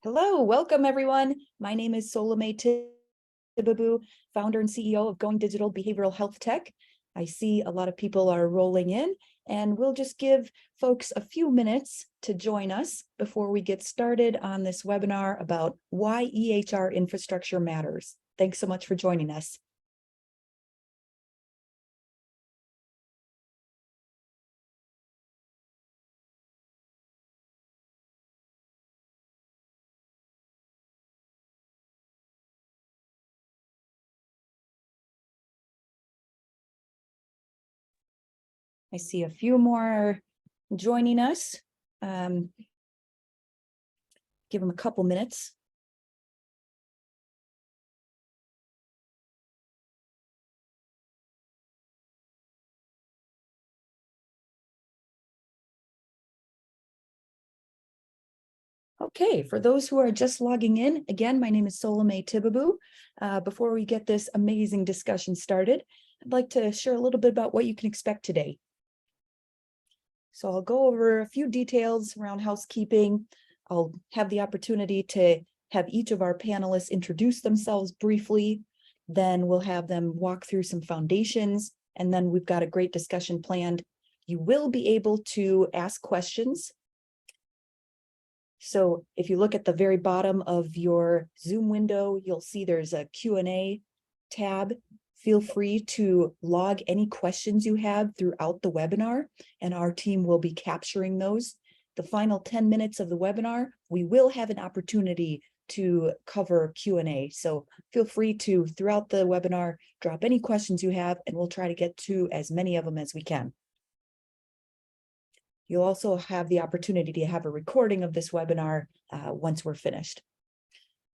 Hello, welcome everyone. My name is Solome Tibabu, founder and CEO of Going Digital Behavioral Health Tech. I see a lot of people are rolling in, and we'll just give folks a few minutes to join us before we get started on this webinar about why EHR infrastructure matters. Thanks so much for joining us. I see a few more joining us. Give them a couple minutes. Okay, for those who are just logging in, again, my name is Solome Tibabu. Before we get this amazing discussion started, I'd like to share a little bit about what you can expect today. So I'll go over a few details around housekeeping. I'll have the opportunity to have each of our panelists introduce themselves briefly. Then we'll have them walk through some foundations, and then we've got a great discussion planned. You will be able to ask questions. So if you look at the very bottom of your Zoom window, you'll see there's a Q&A tab. Feel free to log any questions you have throughout the webinar, and our team will be capturing those. The final 10 minutes of the webinar, we will have an opportunity to cover Q&A. So feel free to, throughout the webinar, drop any questions you have, and we'll try to get to as many of them as we can. You'll also have the opportunity to have a recording of this webinar once we're finished.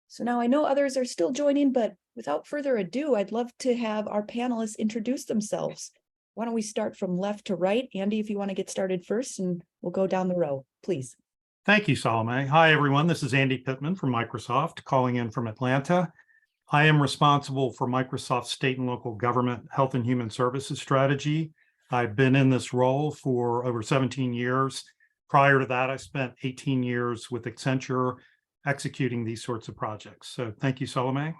So now I know others are still joining, but without further ado, I'd love to have our panelists introduce themselves. Why don't we start from left to right? Andy, if you want to get started first, and we'll go down the row, please. Thank you, Salome. Hi, everyone. This is Andy Pittman from Microsoft, calling in from Atlanta. I am responsible for Microsoft's state and local government health and human services strategy. I've been in this role for over 17 years. Prior to that, I spent 18 years with Accenture executing these sorts of projects. So thank you, Salome.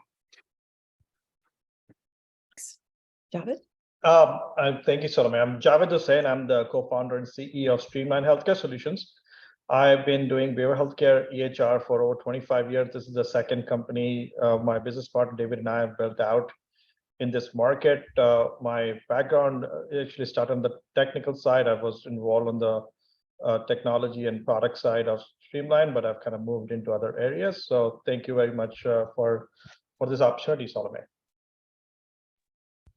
Javed? Thank you, Salome. I'm Javed Hussain. I'm the co-founder and CEO of Streamline Healthcare Solutions. I've been doing behavioral healthcare EHR for over 25 years. This is the second company my business partner David and I have built out in this market. My background actually started on the technical side. I was involved on the technology and product side of Streamline, but I've kind of moved into other areas. So thank you very much for this opportunity, Salome.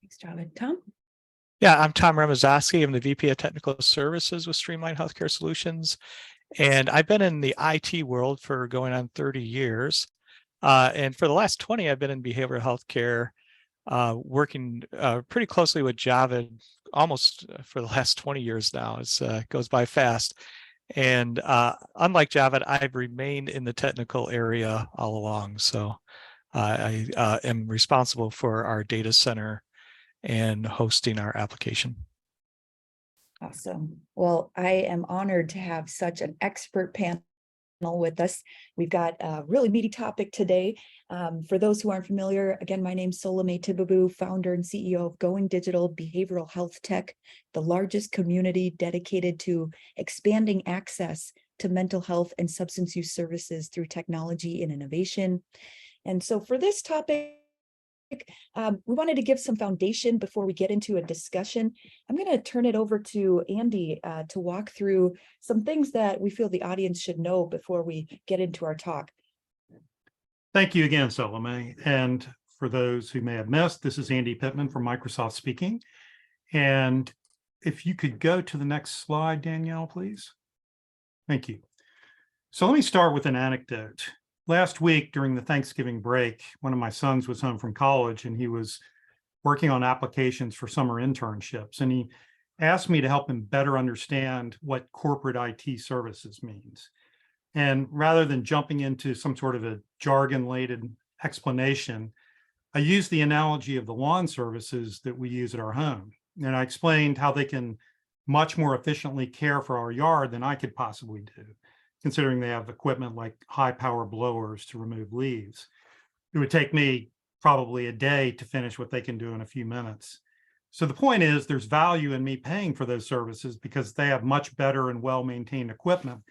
Thanks, Javed. Tom? Yeah, I'm Tom Ramazowski. I'm the VP of Technical Services with Streamline Healthcare Solutions. And I've been in the IT world for going on 30 years. And for the last 20, I've been in behavioral healthcare, working pretty closely with Javed almost for the last 20 years now. It goes by fast. And unlike Javed, I've remained in the technical area all along. So I am responsible for our data center and hosting our application. Awesome. Well, I am honored to have such an expert panel with us. We've got a really meaty topic today. For those who aren't familiar, again, my name's Solome Tibabu, founder and CEO of Going Digital Behavioral Health Tech, the largest community dedicated to expanding access to mental health and substance use services through technology and innovation. And so for this topic, we wanted to give some foundation before we get into a discussion. I'm going to turn it over to Andy to walk through some things that we feel the audience should know before we get into our talk. Thank you again, Salome. And for those who may have missed, this is Andy Pittman from Microsoft speaking. And if you could go to the next slide, Danielle, please. Thank you. So let me start with an anecdote. Last week during the Thanksgiving break, one of my sons was home from college and he was working on applications for summer internships. And he asked me to help him better understand what corporate IT services means. And rather than jumping into some sort of a jargon-laden explanation, I used the analogy of the lawn services that we use at our home. And I explained how they can much more efficiently care for our yard than I could possibly do. considering they have equipment like high power blowers to remove leaves. It would take me probably a day to finish what they can do in a few minutes. So the point is, there's value in me paying for those services because they have much better and well-maintained equipment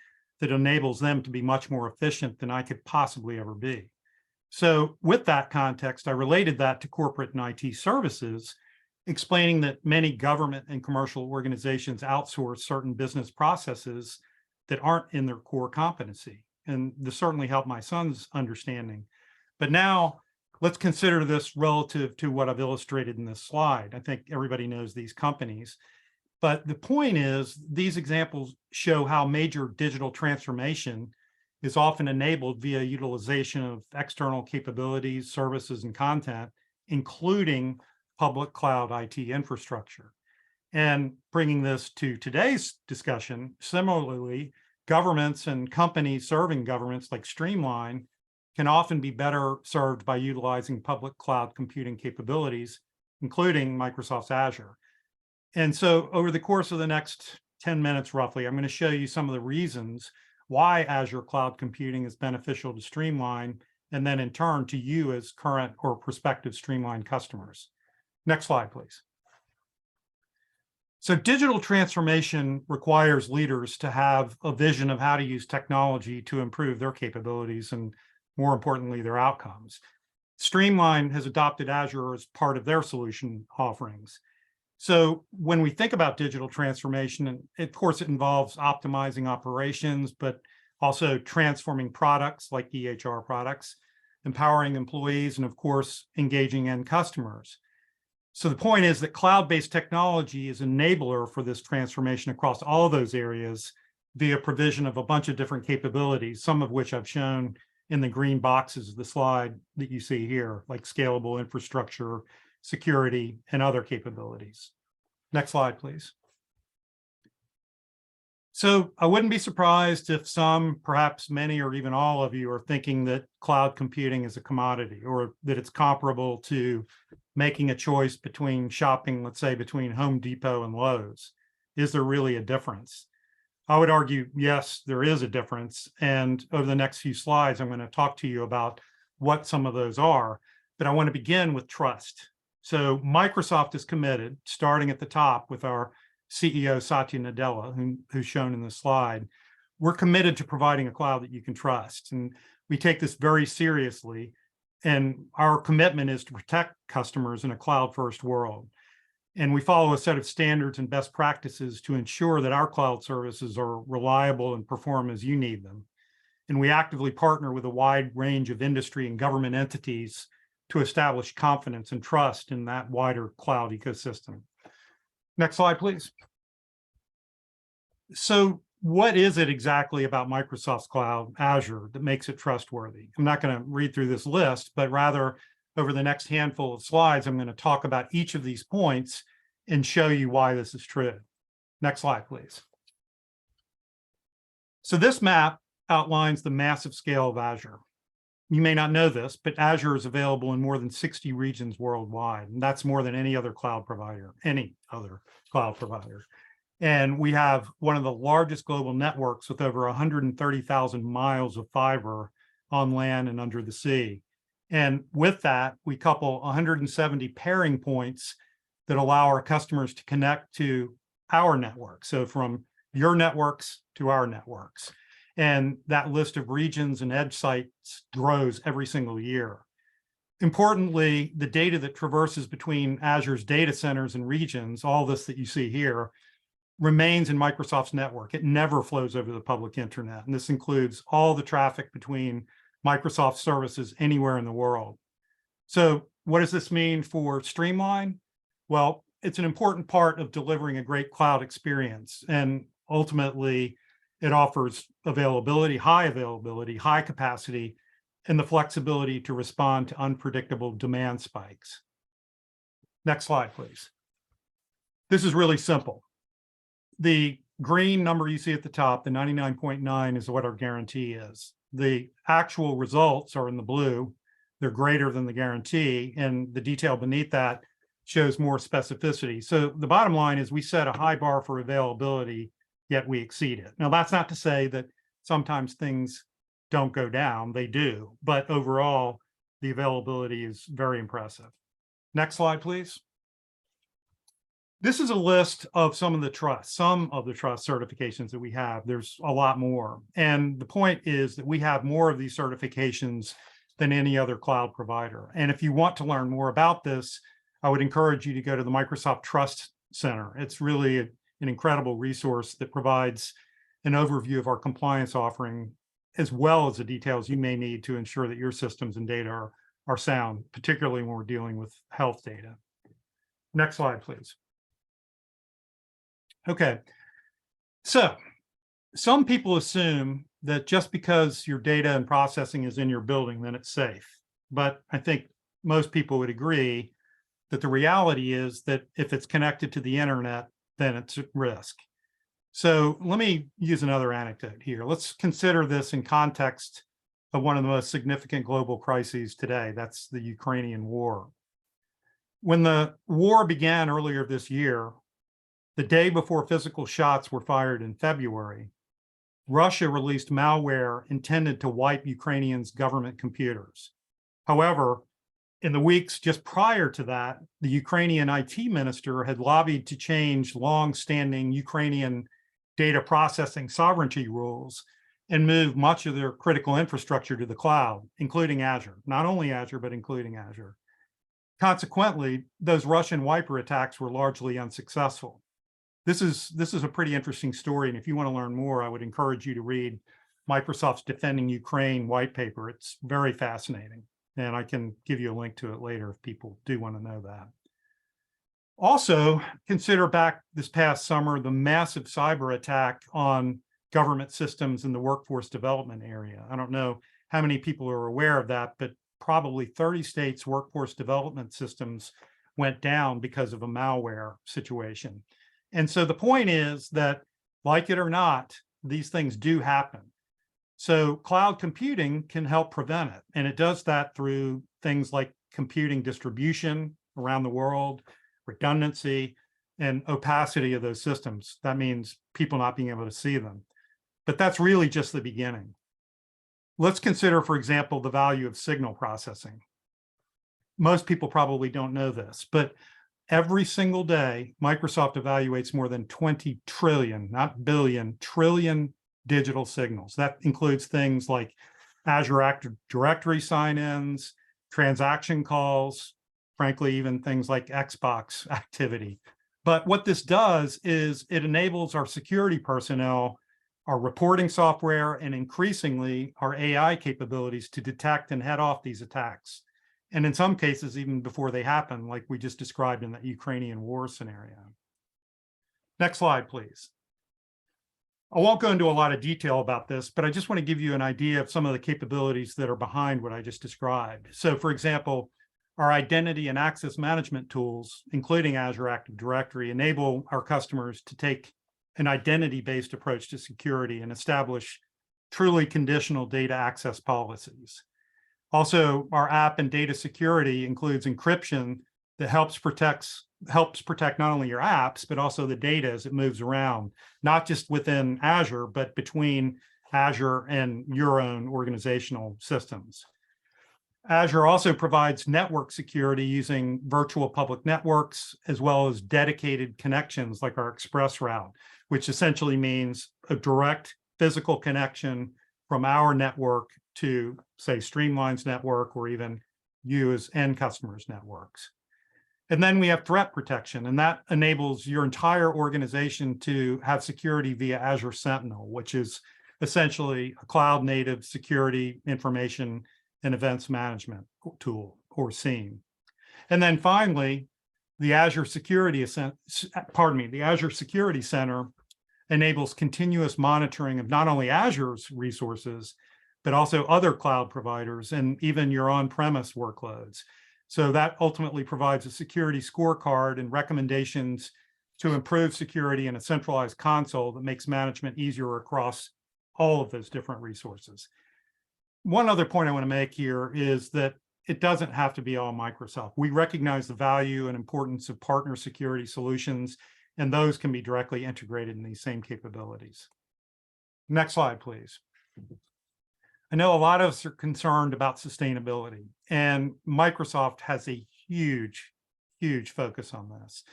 that enables them to be much more efficient than I could possibly ever be. So with that context, I related that to corporate and IT services, explaining that many government and commercial organizations outsource certain business processes that aren't in their core competency. And this certainly helped my son's understanding. But now let's consider this relative to what I've illustrated in this slide. I think everybody knows these companies. But the point is, these examples show how major digital transformation is often enabled via utilization of external capabilities, services, and content, including public cloud IT infrastructure. And bringing this to today's discussion, similarly, governments and companies serving governments like Streamline can often be better served by utilizing public cloud computing capabilities, including Microsoft's Azure. And so over the course of the next 10 minutes, roughly, I'm going to show you some of the reasons why Azure cloud computing is beneficial to Streamline, and then in turn to you as current or prospective Streamline customers. Next slide, please. So digital transformation requires leaders to have a vision of how to use technology to improve their capabilities and, more importantly, their outcomes. Streamline has adopted Azure as part of their solution offerings. So when we think about digital transformation, and of course it involves optimizing operations, but also transforming products like EHR products, empowering employees, and of course, engaging end customers. So the point is that cloud-based technology is an enabler for this transformation across all those areas via provision of a bunch of different capabilities, some of which I've shown in the green boxes of the slide that you see here, like scalable infrastructure, security, and other capabilities. Next slide, please. So I wouldn't be surprised if some, perhaps many, or even all of you are thinking that cloud computing is a commodity, or that it's comparable to making a choice between shopping, let's say, between Home Depot and Lowe's. Is there really a difference? I would argue, yes, there is a difference. And over the next few slides, I'm going to talk to you about what some of those are. But I want to begin with trust. So Microsoft is committed, starting at the top with our CEO, Satya Nadella, who's shown in the slide. We're committed to providing a cloud that you can trust. And we take this very seriously. And our commitment is to protect customers in a cloud-first world. And we follow a set of standards and best practices to ensure that our cloud services are reliable and perform as you need them. And we actively partner with a wide range of industry and government entities to establish confidence and trust in that wider cloud ecosystem. Next slide, please. So what is it exactly about Microsoft's cloud, Azure, that makes it trustworthy? I'm not going to read through this list, but rather over the next handful of slides, I'm going to talk about each of these points and show you why this is true. Next slide, please. So this map outlines the massive scale of Azure. You may not know this, but Azure is available in more than 60 regions worldwide, and that's more than any other cloud provider. And we have one of the largest global networks with over 130,000 miles of fiber on land and under the sea. And with that, we couple 170 pairing points that allow our customers to connect to our network. So from your networks to our networks. And that list of regions and edge sites grows every single year. Importantly, the data that traverses between Azure's data centers and regions, all this that you see here, remains in Microsoft's network. It never flows over the public internet. And this includes all the traffic between Microsoft services anywhere in the world. So what does this mean for Streamline? Well, it's an important part of delivering a great cloud experience. And ultimately, it offers availability, high capacity, and the flexibility to respond to unpredictable demand spikes. Next slide, please. This is really simple. The green number you see at the top, the 99.9, is what our guarantee is. The actual results are in the blue. They're greater than the guarantee, and the detail beneath that shows more specificity. So the bottom line is we set a high bar for availability, yet we exceed it. Now, that's not to say that sometimes things don't go down, they do, but overall, the availability is very impressive. Next slide, please. This is a list of some of the trust certifications that we have. There's a lot more. And the point is that we have more of these certifications than any other cloud provider. And if you want to learn more about this, I would encourage you to go to the Microsoft Trust Center. It's really an incredible resource that provides an overview of our compliance offering, as well as the details you may need to ensure that your systems and data are sound, particularly when we're dealing with health data. Next slide, please. Okay, so some people assume that just because your data and processing is in your building, then it's safe. But I think most people would agree that the reality is that if it's connected to the internet, then it's at risk. So let me use another anecdote here. Let's consider this in context of one of the most significant global crises today. That's the Ukrainian war. When the war began earlier this year, the day before physical shots were fired in February, Russia released malware intended to wipe Ukrainians' government computers. However, in the weeks just prior to that, the Ukrainian IT minister had lobbied to change long-standing Ukrainian data processing sovereignty rules and move much of their critical infrastructure to the cloud, including Azure. Not only Azure, but including Azure. Consequently, those Russian wiper attacks were largely unsuccessful. This is a pretty interesting story, and if you want to learn more, I would encourage you to read Microsoft's Defending Ukraine white paper. It's very fascinating, and I can give you a link to it later if people do want to know that. Also, consider back this past summer, the massive cyber attack on government systems in the workforce development area. I don't know how many people are aware of that, but probably 30 states' workforce development systems went down because of a malware situation. And so the point is that, like it or not, these things do happen. So cloud computing can help prevent it. And it does that through things like computing distribution around the world, redundancy, and opacity of those systems. That means people not being able to see them. But that's really just the beginning. Let's consider, for example, the value of signal processing. Most people probably don't know this, but every single day, Microsoft evaluates more than 20 trillion, not billion, trillion digital signals. That includes things like Azure Active Directory sign-ins, transaction calls, frankly, even things like Xbox activity. But what this does is it enables our security personnel, our reporting software, and increasingly our AI capabilities to detect and head off these attacks. And in some cases, even before they happen, like we just described in that Ukrainian war scenario. Next slide, please. I won't go into a lot of detail about this, but I just want to give you an idea of some of the capabilities that are behind what I just described. So for example, our identity and access management tools, including Azure Active Directory, enable our customers to take an identity-based approach to security and establish truly conditional data access policies. Also, our app and data security includes encryption that helps protect not only your apps, but also the data as it moves around, not just within Azure, but between Azure and your own organizational systems. Azure also provides network security using virtual public networks, as well as dedicated connections like our Express route, which essentially means a direct physical connection from our network to, say, Streamline's network, or even you as end customers' networks. And then we have threat protection, and that enables your entire organization to have security via Azure Sentinel, which is essentially a cloud-native security information and events management tool, or SIEM. And then finally, the Azure Security Center enables continuous monitoring of not only Azure's resources, but also other cloud providers and even your on-premise workloads. So that ultimately provides a security scorecard and recommendations to improve security in a centralized console that makes management easier across all of those different resources. One other point I want to make here is that it doesn't have to be all Microsoft. We recognize the value and importance of partner security solutions, and those can be directly integrated in these same capabilities. Next slide, please. I know a lot of us are concerned about sustainability, and Microsoft has a huge focus on this.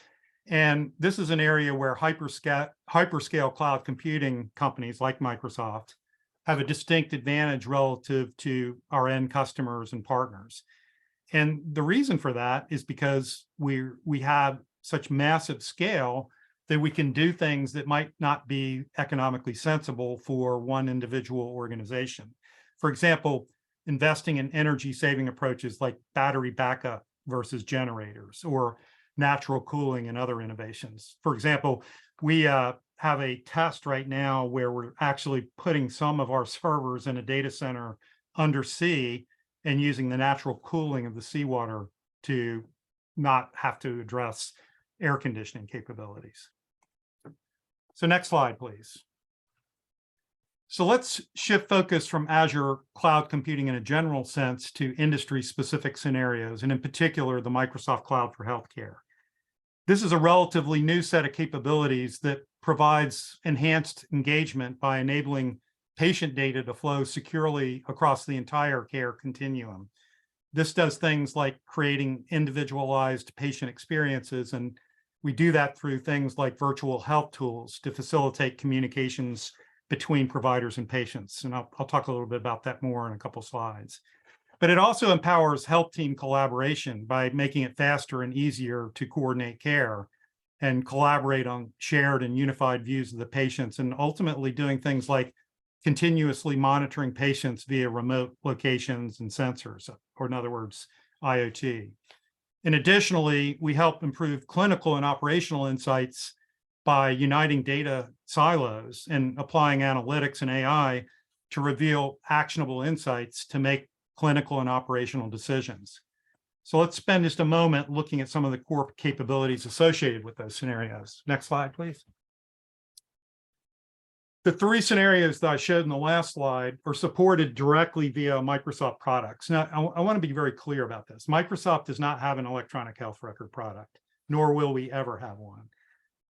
And this is an area where hyperscale cloud computing companies like Microsoft have a distinct advantage relative to our end customers and partners. And the reason for that is because we have such massive scale that we can do things that might not be economically sensible for one individual organization. For example, investing in energy saving approaches like battery backup versus generators, or natural cooling and other innovations. For example, we have a test right now where we're actually putting some of our servers in a data center undersea and using the natural cooling of the seawater to not have to address air conditioning capabilities. So next slide, please. So let's shift focus from Azure cloud computing in a general sense to industry-specific scenarios, and in particular, the Microsoft Cloud for Healthcare. This is a relatively new set of capabilities that provides enhanced engagement by enabling patient data to flow securely across the entire care continuum. This does things like creating individualized patient experiences, and we do that through things like virtual health tools to facilitate communications between providers and patients. And I'll talk a little bit about that more in a couple slides. But it also empowers health team collaboration by making it faster and easier to coordinate care and collaborate on shared and unified views of the patients, and ultimately doing things like continuously monitoring patients via remote locations and sensors, or in other words, IoT. And additionally, we help improve clinical and operational insights by uniting data silos and applying analytics and AI to reveal actionable insights to make clinical and operational decisions. So let's spend just a moment looking at some of the core capabilities associated with those scenarios. Next slide, please. The three scenarios that I showed in the last slide are supported directly via Microsoft products. Now, I want to be very clear about this. Microsoft does not have an electronic health record product, nor will we ever have one.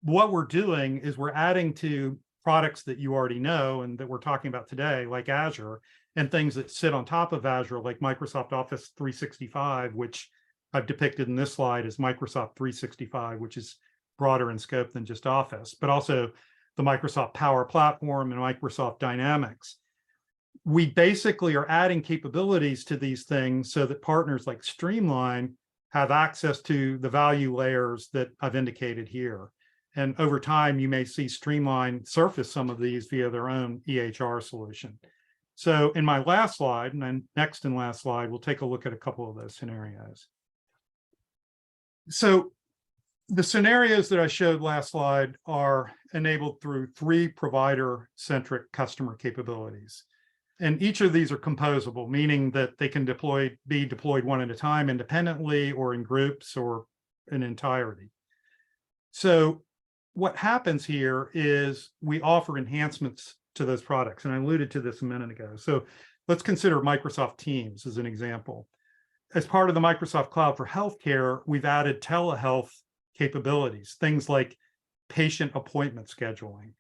What we're doing is we're adding to products that you already know and that we're talking about today, like Azure, and things that sit on top of Azure, like Microsoft Office 365, which I've depicted in this slide as Microsoft 365, which is broader in scope than just Office, but also the Microsoft Power Platform and Microsoft Dynamics. We basically are adding capabilities to these things so that partners like Streamline have access to the value layers that I've indicated here. And over time, you may see Streamline surface some of these via their own EHR solution. So in my last slide, and then next and last slide, we'll take a look at a couple of those scenarios. So the scenarios that I showed last slide are enabled through three provider-centric customer capabilities. And each of these are composable, meaning that they can be deployed one at a time independently or in groups or in entirety. So what happens here is we offer enhancements to those products. And I alluded to this a minute ago. So let's consider Microsoft Teams as an example. As part of the Microsoft Cloud for Healthcare, we've added telehealth capabilities, things like patient appointment scheduling.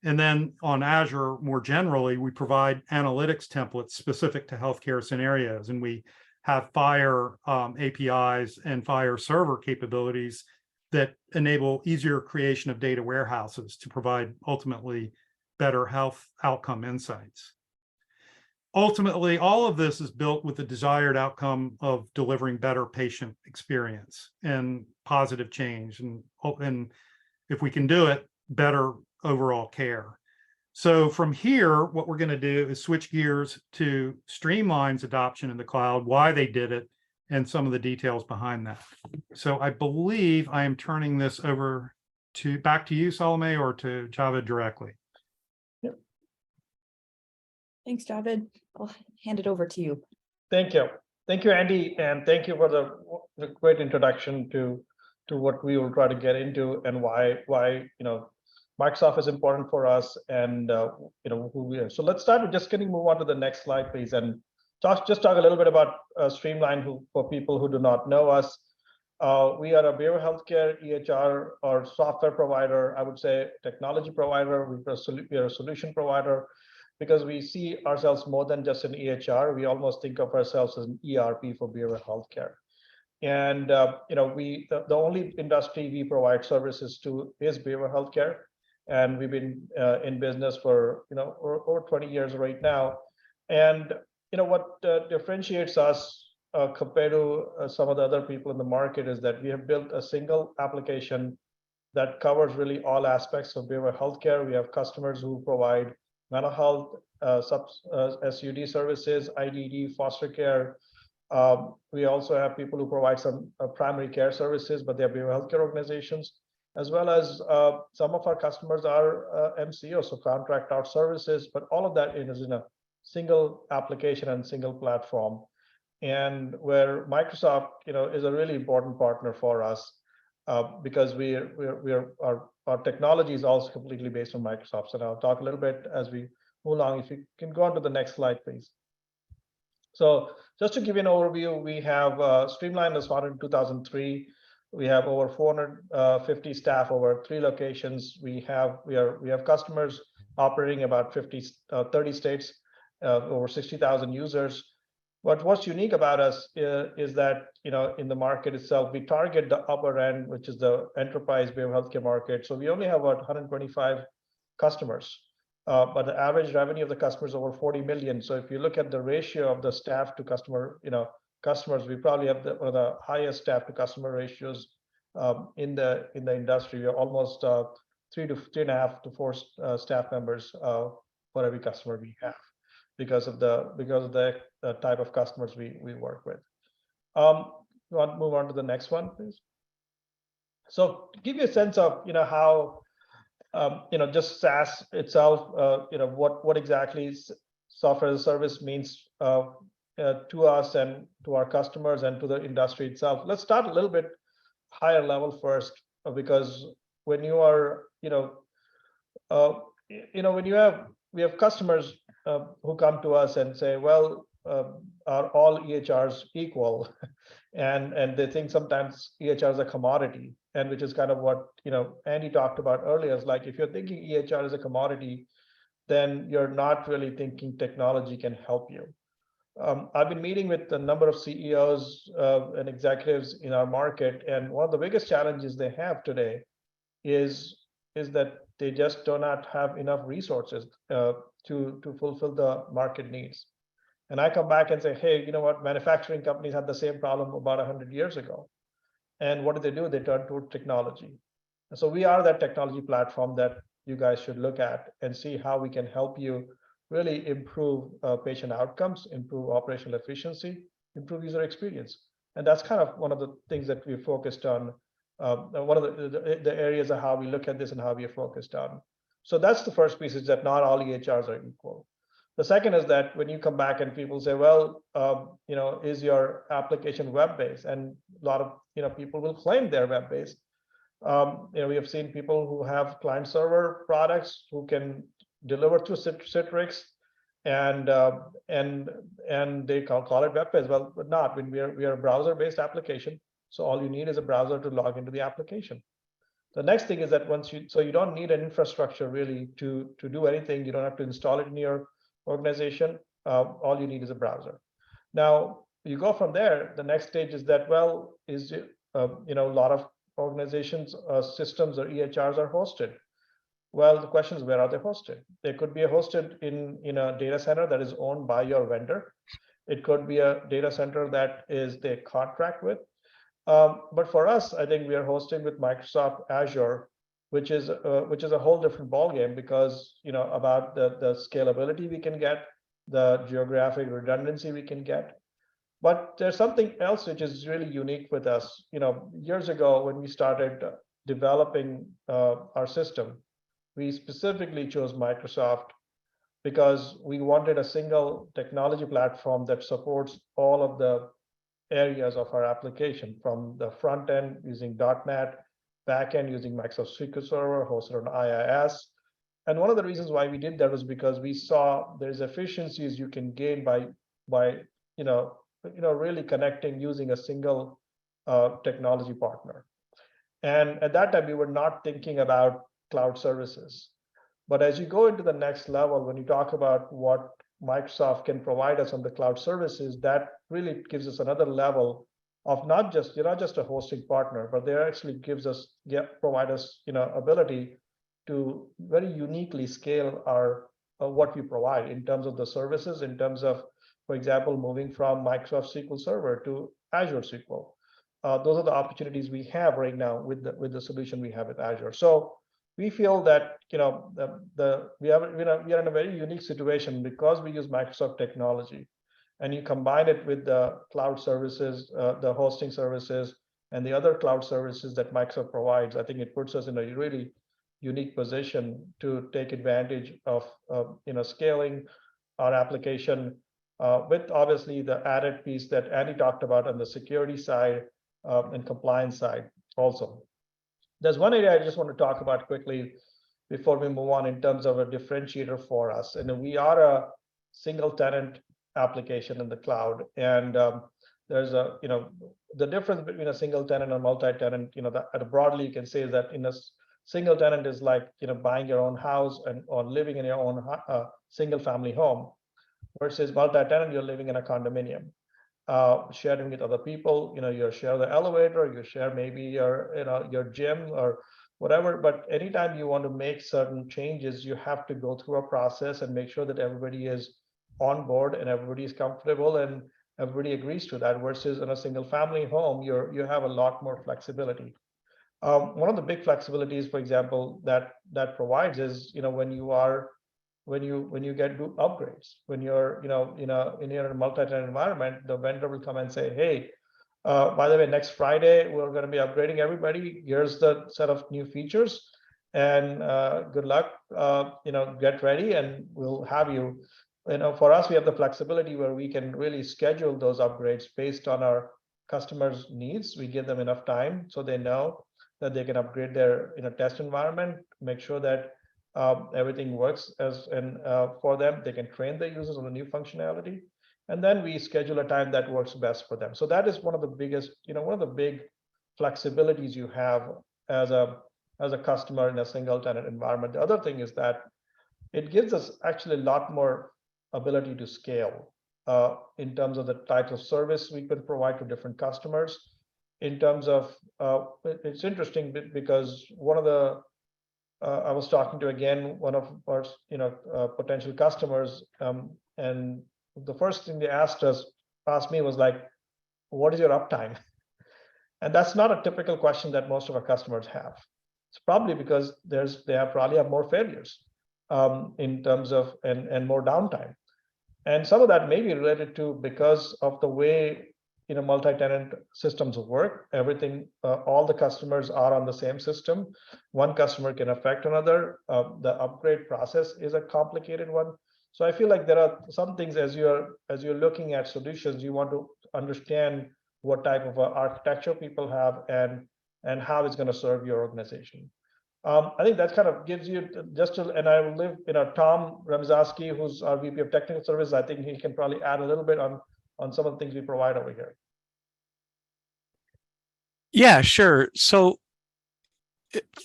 And then on Azure, more generally, we provide analytics templates specific to healthcare scenarios. And we have FHIR APIs and FHIR server capabilities that enable easier creation of data warehouses to provide ultimately better health outcome insights. Ultimately, all of this is built with the desired outcome of delivering better patient experience and positive change. And if we can do it, better overall care. So from here, what we're going to do is switch gears to Streamline's adoption in the cloud, why they did it, and some of the details behind that. So I believe I am turning this over back to you, Salome, or to Javed directly. Yep. Thanks, Javed. I'll hand it over to you. Thank you. Thank you, Andy. And thank you for the great introduction to what we will try to get into and why Microsoft is important for us and who we are. So let's start with just move on to the next slide, please, and just talk a little bit about Streamline for people who do not know us. We are a behavioral healthcare EHR or software provider, I would say technology provider. We are a solution provider. because we see ourselves more than just an EHR. We almost think of ourselves as an ERP for behavioral healthcare. And the only industry we provide services to is behavioral healthcare, and we've been in business for over 20 years right now. And what differentiates us compared to some of the other people in the market is that we have built a single application that covers really all aspects of behavioral healthcare. We have customers who provide mental health, SUD services, IDD, foster care. We also have people who provide some primary care services, but they're behavioral healthcare organizations, as well as some of our customers are MCOs, so contract out services, but all of that is in a single application and single platform. And where Microsoft, is a really important partner for us because our technology is also completely based on Microsoft. So I'll talk a little bit as we move along. If you can go on to the next slide, please. So just to give you an overview, we have Streamline was founded in 2003. We have over 450 staff over 3 locations. We have customers operating about 30 states, over 60,000 users. But what's unique about us is that in the market itself, we target the upper end, which is the enterprise behavioral healthcare market. So we only have about 125 customers. But the average revenue of the customer is over 40 million. So if you look at the ratio of the staff to customer, customers, we probably have one of the highest staff to customer ratios in the industry. We're almost 3 to 3.5 to 4 staff members for every customer we have because of the type of customers we work with. You want to move on to the next one, please? So to give you a sense of how just SaaS itself, what exactly software as a service means to us and to our customers and to the industry itself. Let's start a little bit higher level first, because when you are, we have customers who come to us and say, well, are all EHRs equal? And they think sometimes EHR is a commodity, and which is kind of what Andy talked about earlier. Is like if you're thinking EHR is a commodity, then you're not really thinking technology can help you. I've been meeting with a number of CEOs and executives in our market, and one of the biggest challenges they have today is that they just do not have enough resources to fulfill the market needs. And I come back and say, hey, you know what? Manufacturing companies had the same problem about 100 years ago. And what do? They turn toward technology. And so we are that technology platform that you guys should look at and see how we can help you really improve patient outcomes, improve operational efficiency, improve user experience. And that's kind of one of the things that we're focused on. One of the areas of how we look at this and how we are focused on. So that's the first piece, is that not all EHRs are equal. The second is that when you come back and people say, well, is your application web-based? And a lot of people will claim they're web-based. We have seen people who have client-server products who can deliver through Citrix, and they call it web-based. Well, but not. When we are a browser-based application, so all you need is a browser to log into the application. The next thing is that you don't need an infrastructure really to do anything. You don't have to install it in your organization. All you need is a browser. Now you go from there. The next stage is that, well, a lot of organizations, systems or EHRs are hosted. Well, the question is, where are they hosted? They could be hosted in a data center that is owned by your vendor. It could be a data center that they contract with. But for us, I think we are hosting with Microsoft Azure, which is a whole different ballgame, because about the scalability we can get, the geographic redundancy we can get. But there's something else which is really unique with us. Years ago when we started developing our system, we specifically chose Microsoft because we wanted a single technology platform that supports all of the areas of our application, from the front end using .NET, back end using Microsoft SQL Server hosted on IIS. And one of the reasons why we did that was because we saw there's efficiencies you can gain by really connecting using a single technology partner. And at that time, we were not thinking about cloud services. But as you go into the next level, when you talk about what Microsoft can provide us on the cloud services, that really gives us another level of not just, you're not just a hosting partner, but they actually provide us, ability to very uniquely scale our what we provide in terms of the services, in terms of, for example, moving from Microsoft SQL Server to Azure SQL. Those are the opportunities we have right now with the solution we have with Azure. So we feel that we are in a very unique situation because we use Microsoft technology, and you combine it with the cloud services, the hosting services, and the other cloud services that Microsoft provides. I think it puts us in a really unique position to take advantage of scaling our application with obviously the added piece that Andy talked about on the security side and compliance side also. There's one area I just want to talk about quickly before we move on in terms of a differentiator for us. And we are a single tenant application in the cloud. And there's the difference between a single tenant and multi-tenant, that broadly you can say that in a single tenant is like, buying your own house or living in your own single family home, versus multi-tenant, you're living in a condominium. Sharing with other people, you share the elevator, you share maybe your gym or whatever. But anytime you want to make certain changes, you have to go through a process and make sure that everybody is on board and everybody is comfortable and everybody agrees to that. Versus in a single family home, you have a lot more flexibility. One of the big flexibilities, for example, that provides is when you get upgrades, when you're in a multi-tenant environment, the vendor will come and say, hey, by the way, next Friday we're going to be upgrading everybody. Here's the set of new features, and good luck. Get ready, and we'll have you. For us, we have the flexibility where we can really schedule those upgrades based on our customers' needs. We give them enough time so they know that they can upgrade their test environment, make sure that everything works for them. They can train their users on the new functionality, and then we schedule a time that works best for them. So that is one of the biggest, one of the big flexibilities you have as a customer in a single tenant environment. The other thing is that it gives us actually a lot more ability to scale in terms of the types of service we can provide to different customers. In terms of, it's interesting because one of the I was talking to again one of our potential customers, and the first thing they asked me was like, "What is your uptime?" And that's not a typical question that most of our customers have. It's probably because they probably have more failures in terms of and more downtime, and some of that may be related to because of the way multi-tenant systems work. Everything, all the customers are on the same system. One customer can affect another. The upgrade process is a complicated one. So I feel like there are some things as you're looking at solutions, you want to understand what type of architecture people have and how it's going to serve your organization. I think that kind of gives you and I will live Tom Ramzowski, who's our VP of Technical Services. I think he can probably add a little bit on some of the things we provide over here. Yeah, sure. So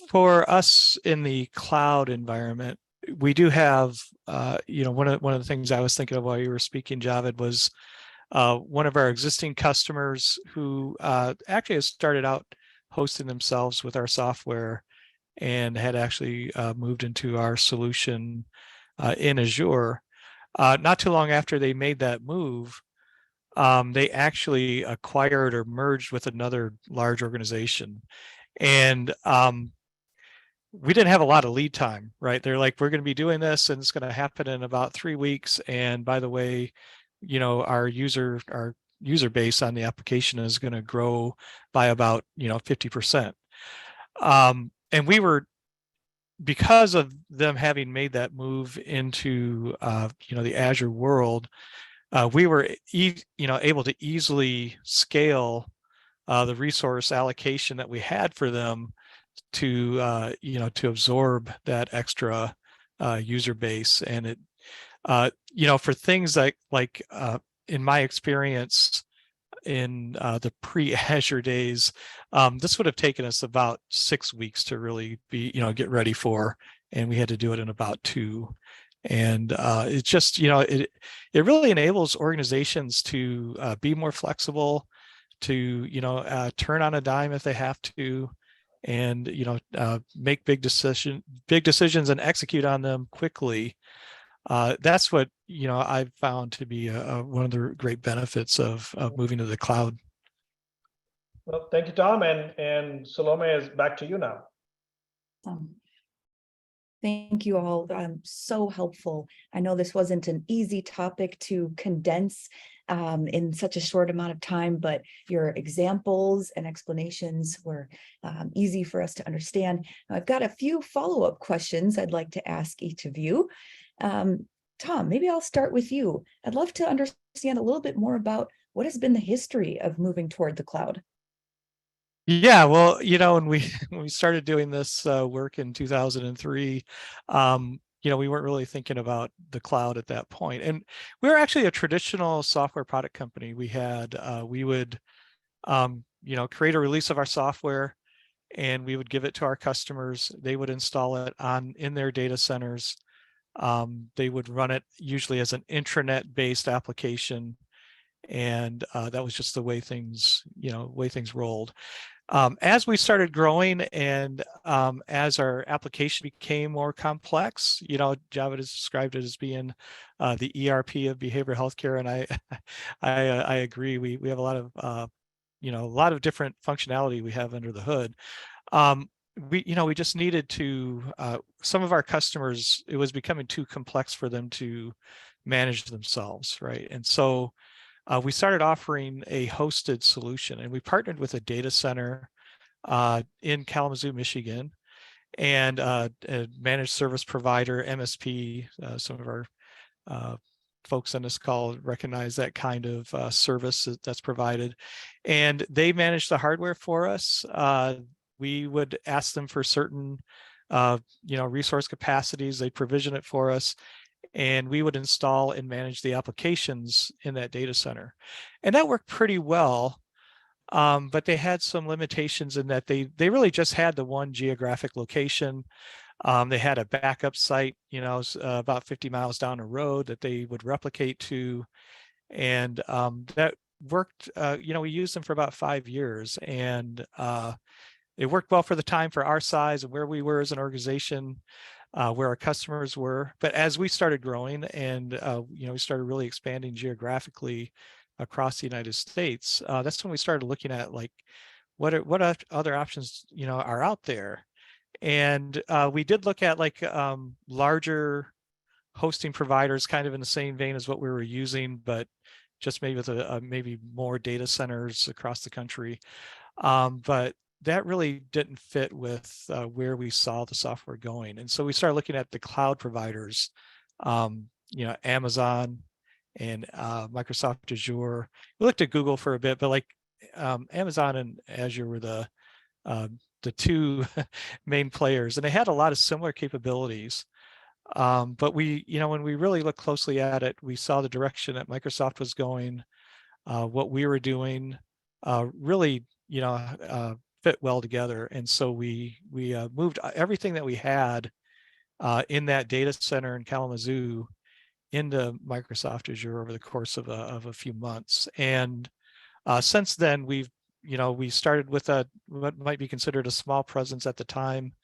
for us in the cloud environment, we do have, one of the things I was thinking of while you were speaking, Javed, was one of our existing customers who actually has started out hosting themselves with our software and had actually moved into our solution in Azure. Not too long after they made that move, they actually acquired or merged with another large organization. And we didn't have a lot of lead time, right? They're like, we're going to be doing this and it's going to happen in about 3 weeks. And by the way, our user base on the application is going to grow by about 50%. And we were, because of them having made that move into the Azure world, we were able to easily scale the resource allocation that we had for them to to absorb that extra user base. And it for things like in my experience in the pre-Azure days, this would have taken us about 6 weeks to really be get ready for and we had to do it in about 2. And it's just, it really enables organizations to be more flexible, to turn on a dime if they have to, and make big decisions and execute on them quickly. That's what I've found to be one of the great benefits of moving to the cloud. Well, thank you, Tom, and Salome is back to you now. Thank you all. So helpful. I know this wasn't an easy topic to condense in such a short amount of time, but your examples and explanations were easy for us to understand. Now, I've got a few follow-up questions I'd like to ask each of you. Tom, maybe I'll start with you. I'd love to understand a little bit more about what has been the history of moving toward the cloud. Yeah, well, when we started doing this work in 2003, we weren't really thinking about the cloud at that point. And we were actually a traditional software product company. We would create a release of our software, and we would give it to our customers. They would install it in their data centers. They would run it usually as an intranet-based application, and that was just the way things rolled. As we started growing and as our application became more complex, Java has described it as being the ERP of behavioral healthcare, and I agree. We have a lot of different functionality we have under the hood. We just needed to. Some of our customers, it was becoming too complex for them to manage themselves, right? And so we started offering a hosted solution, and we partnered with a data center in Kalamazoo, Michigan, and a managed service provider, MSP. Some of our folks on this call recognize that kind of service that's provided, and they manage the hardware for us. We would ask them for certain, resource capacities. They provision it for us, and we would install and manage the applications in that data center. And that worked pretty well, but they had some limitations in that they really just had the one geographic location. They had a backup site, about 50 miles down the road that they would replicate to. And that worked, we used them for about 5 years, and it worked well for the time for our size and where we were as an organization. Where our customers were. But as we started growing and we started really expanding geographically across the United States, that's when we started looking at what other options are out there. And we did look at larger hosting providers, kind of in the same vein as what we were using, but just maybe with maybe more data centers across the country. But that really didn't fit with where we saw the software going. And so we started looking at the cloud providers, Amazon and Microsoft Azure. We looked at Google for a bit, but Amazon and Azure were the two main players, and they had a lot of similar capabilities. But when we really looked closely at it, we saw the direction that Microsoft was going, what we were doing, really, fit well together. And so we moved everything that we had in that data center in Kalamazoo into Microsoft Azure over the course of a few months. And since then, we started with what might be considered a small presence at the time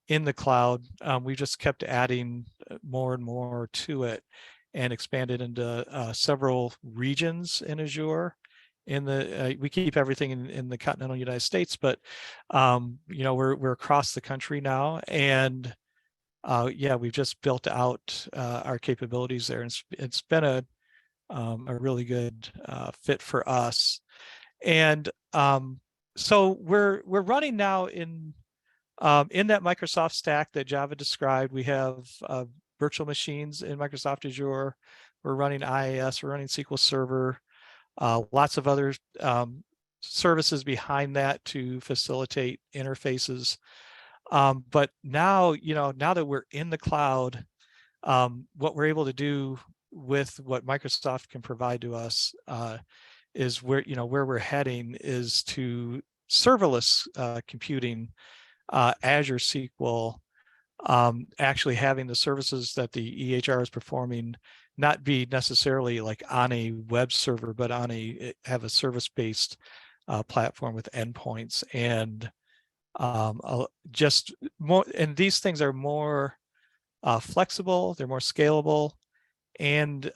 in the cloud. We just kept adding more and more to it and expanded into several regions in Azure. We keep everything in the continental United States, but we're across the country now, and we've just built out our capabilities there, and it's been a really good fit for us. And so we're running now in that Microsoft stack that Java described. We have virtual machines in Microsoft Azure. We're running IaaS. We're running SQL Server. Lots of other services behind that to facilitate interfaces. But now, now that we're in the cloud, what we're able to do with what Microsoft can provide to us is where we're heading is to serverless computing, Azure SQL, actually having the services that the EHR is performing not be necessarily like on a web server, but on have a service-based platform with endpoints, and just more. And these things are more flexible, they're more scalable, and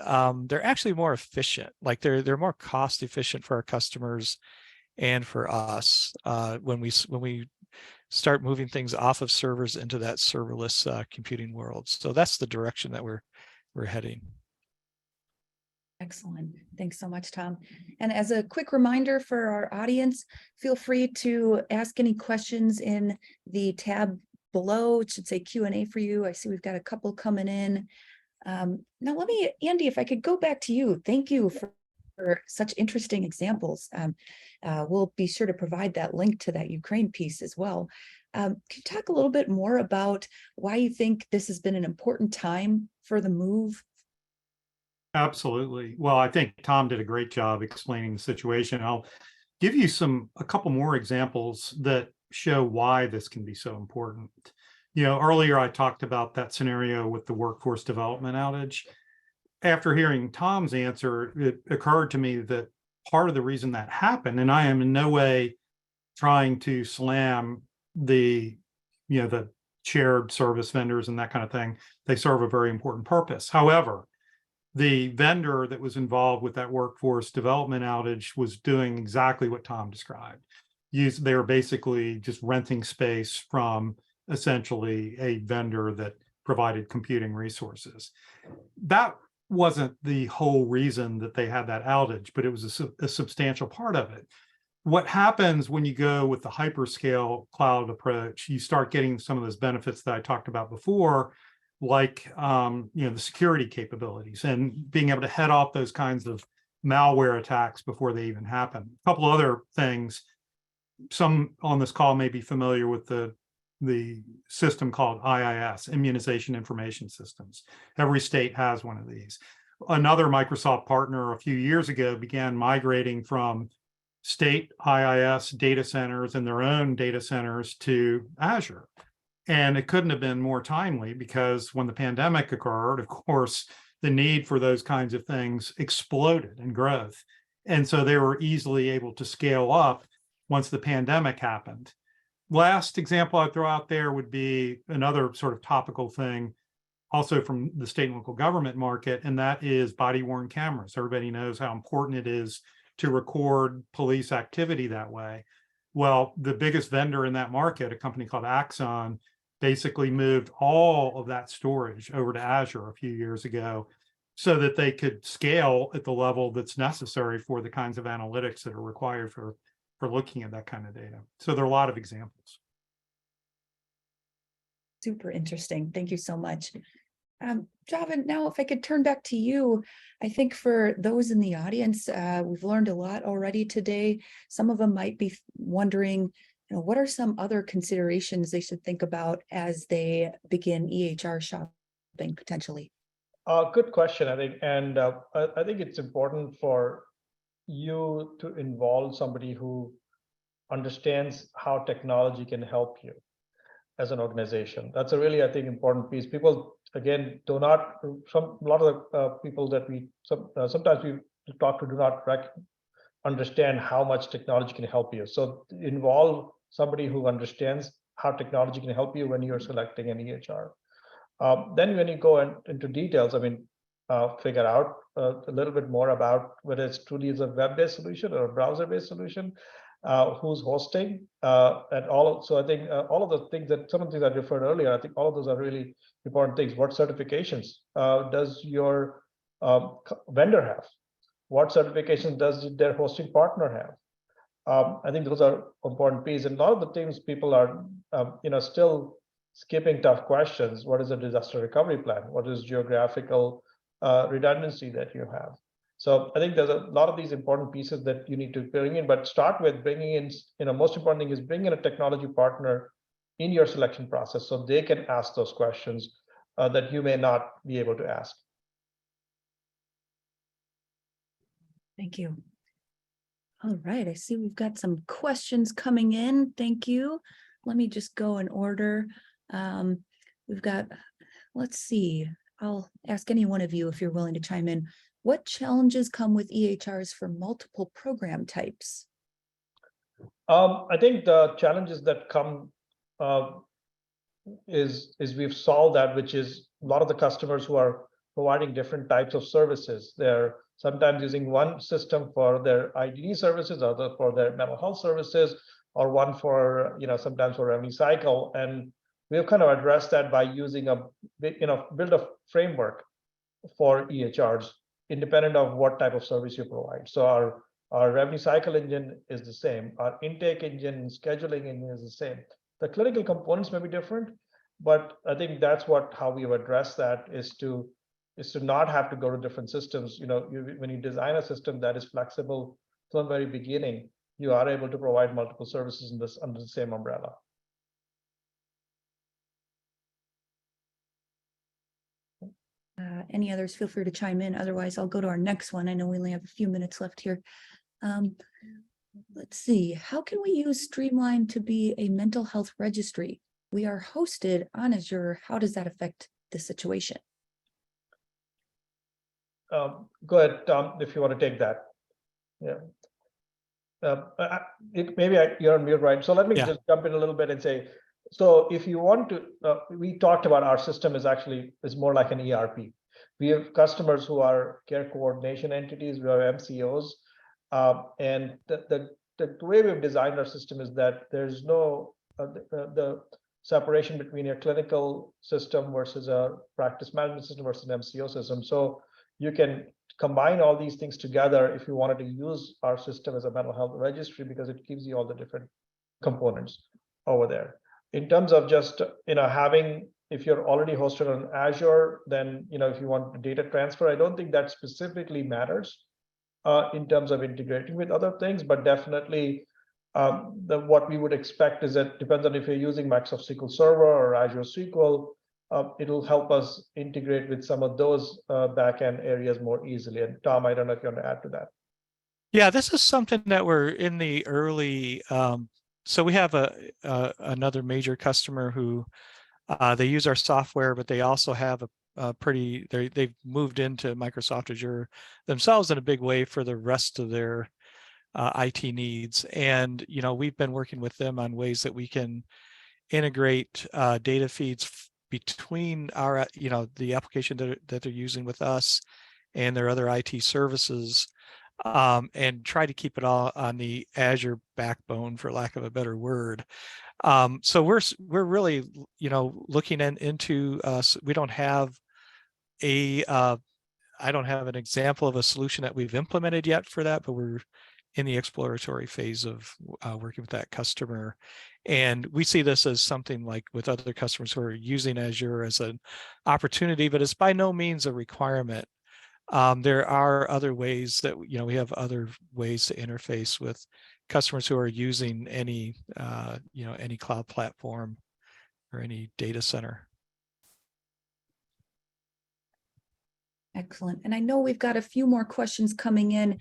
they're actually more efficient. Like they're more cost efficient for our customers and for us when we start moving things off of servers into that serverless computing world. So that's the direction that we're heading. Excellent. Thanks so much, Tom. And as a quick reminder for our audience, feel free to ask any questions in the tab below. It should say Q&A for you. I see we've got a couple coming in. Now let me, Andy, if I could go back to you. Thank you for such interesting examples. We'll be sure to provide that link to that Ukraine piece as well. Can you talk a little bit more about why you think this has been an important time for the move? Absolutely. Well, I think Tom did a great job explaining the situation. I'll give you a couple more examples that show why this can be so important. You know, earlier I talked about that scenario with the workforce development outage. After hearing Tom's answer, it occurred to me that part of the reason that happened, and I am in no way trying to slam the shared service vendors and that kind of thing. They serve a very important purpose. However, the vendor that was involved with that workforce development outage was doing exactly what Tom described. They were basically just renting space from essentially a vendor that provided computing resources. That wasn't the whole reason that they had that outage, but it was a substantial part of it. What happens when you go with the hyperscale cloud approach, you start getting some of those benefits that I talked about before, like the security capabilities and being able to head off those kinds of malware attacks before they even happen. A couple other things. Some on this call may be familiar with the system called IIS, Immunization Information Systems. Every state has one of these. Another Microsoft partner a few years ago began migrating from state IIS data centers and their own data centers to Azure. And it couldn't have been more timely, because when the pandemic occurred, of course, the need for those kinds of things exploded in growth. And so they were easily able to scale up once the pandemic happened. Last example I'd throw out there would be another sort of topical thing, also from the state and local government market, and that is body-worn cameras. Everybody knows how important it is to record police activity that way. Well, the biggest vendor in that market, a company called Axon, basically moved all of that storage over to Azure a few years ago so that they could scale at the level that's necessary for the kinds of analytics that are required for looking at that kind of data. So there are a lot of examples. Super interesting. Thank you so much. Javan, now if I could turn back to you, I think for those in the audience, we've learned a lot already today. Some of them might be wondering, what are some other considerations they should think about as they begin EHR shopping potentially? Good question, I think. And I think it's important for you to involve somebody who understands how technology can help you as an organization. That's a really, I think, important piece. People, again, a lot of the people that sometimes we talk to do not understand how much technology can help you. So involve somebody who understands how technology can help you when you're selecting an EHR. Then when you go into details, figure out a little bit more about whether it's truly is a web-based solution or a browser-based solution, who's hosting, and all. So I think all of the things some of the things I referred earlier, I think all of those are really important things. What certifications does your vendor have? What certifications does their hosting partner have? I think those are important pieces. And a lot of the things people are, still skipping tough questions. What is a disaster recovery plan? What is geographical redundancy that you have? So I think there's a lot of these important pieces that you need to bring in, but start with bringing in, most important thing is bring in a technology partner in your selection process so they can ask those questions that you may not be able to ask. Thank you. All right, I see we've got some questions coming in. Thank you. Let me just go in order. we've got, let's see, I'll ask any one of you if you're willing to chime in. What challenges come with EHRs for multiple program types? I think the challenges that come is we've solved that, which is a lot of the customers who are providing different types of services. They're sometimes using one system for their IDD services, other for their mental health services, or one for, sometimes for revenue cycle. And we've kind of addressed that by using build a framework for EHRs, independent of what type of service you provide. So our revenue cycle engine is the same. Our intake engine, scheduling engine is the same. The clinical components may be different, but I think that's how we've addressed that is to not have to go to different systems. When you design a system that is flexible from the very beginning, you are able to provide multiple services under the same umbrella. Any others, feel free to chime in. Otherwise, I'll go to our next one. I know we only have a few minutes left here. Let's see. How can we use Streamline to be a mental health registry? We are hosted on Azure. How does that affect the situation? Go ahead, Tom, if you want to take that. Yeah. You're on mute, right? So let me just jump in a little bit and say, so if you want to, we talked about our system is more like an ERP. We have customers who are care coordination entities, we have MCOs, and the way we've designed our system is that there's no the separation between a clinical system versus a practice management system versus an MCO system. So you can combine all these things together if you wanted to use our system as a mental health registry, because it gives you all the different components over there. In terms of just if you're already hosted on Azure, then if you want data transfer, I don't think that specifically matters in terms of integrating with other things, but definitely what we would expect is that depends on if you're using Microsoft SQL Server or Azure SQL, it'll help us integrate with some of those backend areas more easily. And Tom, I don't know if you want to add to that. Yeah, this is something that we're in the early. So we have another major customer who they use our software, but they also have they've moved into Microsoft Azure themselves in a big way for the rest of their IT needs. And we've been working with them on ways that we can integrate data feeds between our the application that they're using with us and their other IT services, and try to keep it all on the Azure backbone, for lack of a better word. So we're really looking into we don't have I don't have an example of a solution that we've implemented yet for that, but we're in the exploratory phase of working with that customer. And we see this as something like with other customers who are using Azure as an opportunity, but it's by no means a requirement. There are other ways that, we have other ways to interface with customers who are using any cloud platform or any data center. Excellent. And I know we've got a few more questions coming in.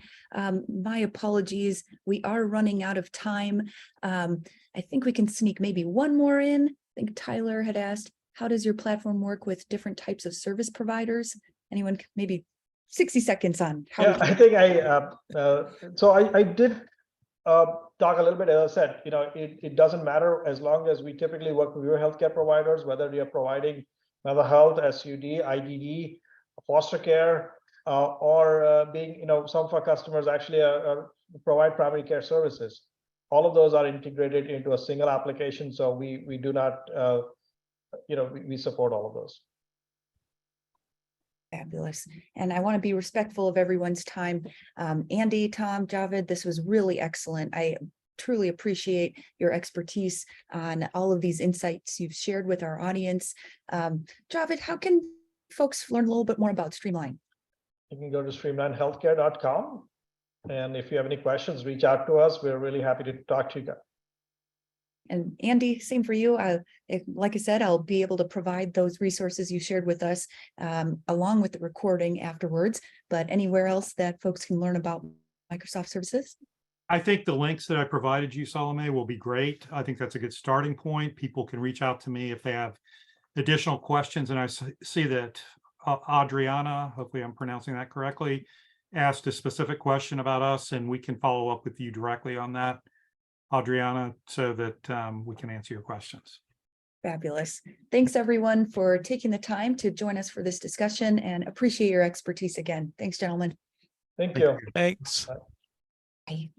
My apologies. We are running out of time. I think we can sneak maybe one more in. I think Tyler had asked, how does your platform work with different types of service providers? Anyone, maybe 60 seconds on how? Yeah, I think I did talk a little bit, as I said, it doesn't matter as long as we typically work with your healthcare providers, whether they are providing mental health, SUD, IDD, foster care, or being, some of our customers actually provide primary care services. All of those are integrated into a single application. So we do not, we support all of those. Fabulous. And I want to be respectful of everyone's time. Andy, Tom, Javed, this was really excellent. I truly appreciate your expertise on all of these insights you've shared with our audience. Javed, how can folks learn a little bit more about Streamline? You can go to streamlinehealthcare.com. And if you have any questions, reach out to us. We're really happy to talk to you guys. And Andy, same for you. Like I said, I'll be able to provide those resources you shared with us along with the recording afterwards, but anywhere else that folks can learn about Microsoft services? I think the links that I provided you, Salome, will be great. I think that's a good starting point. People can reach out to me if they have additional questions, and I see that Adriana, hopefully I'm pronouncing that correctly, asked a specific question about us, and we can follow up with you directly on that, Adriana, so that we can answer your questions. Fabulous. Thanks, everyone, for taking the time to join us for this discussion, and appreciate your expertise again. Thanks, gentlemen. Thank you. Thanks. Bye.